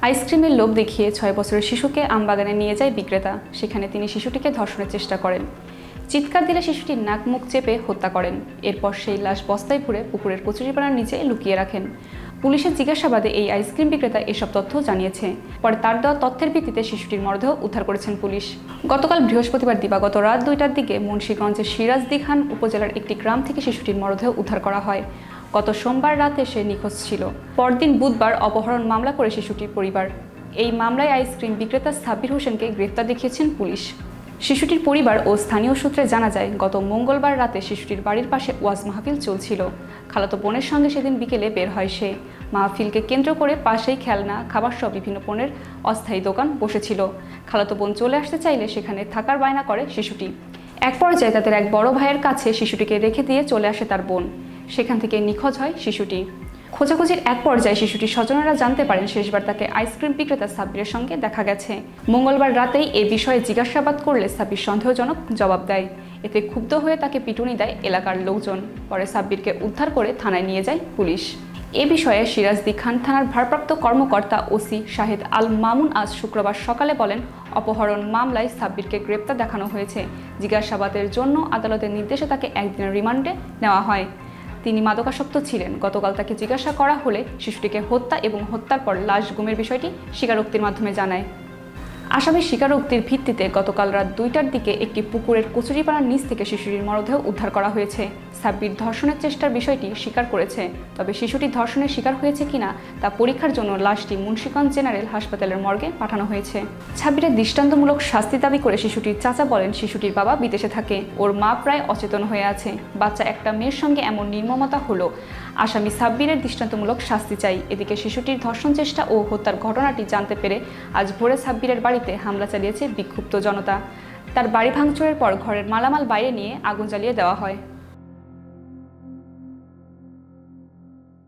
আইসক্রিমের লোভ দেখিয়ে 6 বছরের শিশুকে আমবাগানে নিয়ে যায় বিক্রেতা। সেখানে তিনি শিশুটিকে ধর্ষণের চেষ্টা করেন। চিৎকার দিলে শিশুটির নাক মুখ চেপে হত্যা করেন। এরপর সেই লাশ বস্তায় ভরে পুকুরের কচুরিপানার নিচে লুকিয়ে রাখেন। পুলিশের জিজ্ঞাসাবাদে এই আইসক্রিম বিক্রেতা এসব তথ্য জানিয়েছে। পরে তার দেওয়া তথ্যের ভিত্তিতে শিশুটির মরদেহ উদ্ধার করেছেন পুলিশ। গতকাল বৃহস্পতিবার দিবাগত রাত 2টার দিকে মুন্সিগঞ্জের সিরাজদিখান উপজেলার একটি গ্রাম থেকে শিশুটির মরদেহ উদ্ধার করা হয়। গত সোমবার রাতে সে নিখোঁজ ছিল। পরদিন বুধবার অপহরণ মামলা করে শিশুটির পরিবার। এই মামলায় আইসক্রিম বিক্রেতা সাব্বির হোসেনকে গ্রেফতার দেখিয়েছেন পুলিশ। শিশুটির পরিবার ও স্থানীয় সূত্রে জানা যায়, গত মঙ্গলবার রাতে শিশুটির বাড়ির পাশে ওয়াজ মাহফিল চলছিল। খালাতো বোনের সঙ্গে সেদিন বিকেলে বের হয় সে। মাহফিলকে কেন্দ্র করে পাশেই খেলনা, খাবার সহ বিভিন্ন পণ্যের অস্থায়ী দোকান বসেছিল। খালাতো বোন চলে আসতে চাইলে সেখানে থাকার বায়না করে শিশুটি। এক পর্যায়ে তাদের এক বড় ভাইয়ের কাছে শিশুটিকে রেখে দিয়ে চলে আসে তার বোন। সেখান থেকে নিখোঁজ হয় শিশুটি। খোঁজাখুঁজির এক পর্যায়ে শিশুটির স্বজনেরা জানতে পারেন শেষবার তাকে আইসক্রিম বিক্রেতা সাব্বিরের সঙ্গে দেখা গেছে। মঙ্গলবার রাতেই এ বিষয়ে জিজ্ঞাসাবাদ করলে সাব্বির সন্দেহজনক জবাব দেয়। এতে ক্ষুব্ধ হয়ে তাকে পিটুনি দেয় এলাকার লোকজন। পরে সাব্বিরকে উদ্ধার করে থানায় নিয়ে যায় পুলিশ। এ বিষয়ে সিরাজদিখান থানার ভারপ্রাপ্ত কর্মকর্তা ওসি শাহেদ আল মামুন আজ শুক্রবার সকালে বলেন, অপহরণ মামলায় সাব্বিরকে গ্রেপ্তার দেখানো হয়েছে। জিজ্ঞাসাবাদের জন্য আদালতের নির্দেশে তাকে একদিনের রিমান্ডে নেওয়া হয়। তিনি মাদকাসক্ত ছিলেন। গতকাল তাকে জিজ্ঞাসা করা হলে শিশুটিকে হত্যা এবং হত্যার পর লাশ গুমের বিষয়টি স্বীকারোক্তির মাধ্যমে জানায়। আসামির স্বীকারোক্তির ভিত্তিতে গতকাল রাত 2টার দিকে একটি পুকুরের কচুরিপানার নিচ থেকে শিশুটির মরদেহ উদ্ধার করা হয়েছে। সাব্বির ধর্ষণের চেষ্টার বিষয়টি স্বীকার করেছে। তবে শিশুটি ধর্ষণের শিকার হয়েছে কিনা তা পরীক্ষার জন্য লাশটি মুন্সিগঞ্জ জেনারেল হাসপাতালের মর্গে পাঠানো হয়েছে। সাব্বিরের দৃষ্টান্তমূলক শাস্তি দাবি করে শিশুটির চাচা বলেন, শিশুটির বাবা বিদেশে থাকে, ওর মা প্রায় অচেতন হয়ে আছে। বাচ্চা একটা মেয়ের সঙ্গে এমন নির্মমতা হলো। আসামি সাব্বিরের দৃষ্টান্তমূলক শাস্তি চাই। এদিকে শিশুটির ধর্ষণ চেষ্টা ও হত্যার ঘটনাটি জানতে পেরে আজ ভোরে সাব্বিরের বাড়িতে হামলা চালিয়েছে বিক্ষুব্ধ জনতা। তার বাড়ি ভাঙচুরের পর ঘরের মালামাল বাইরে নিয়ে আগুন জ্বালিয়ে দেওয়া হয়।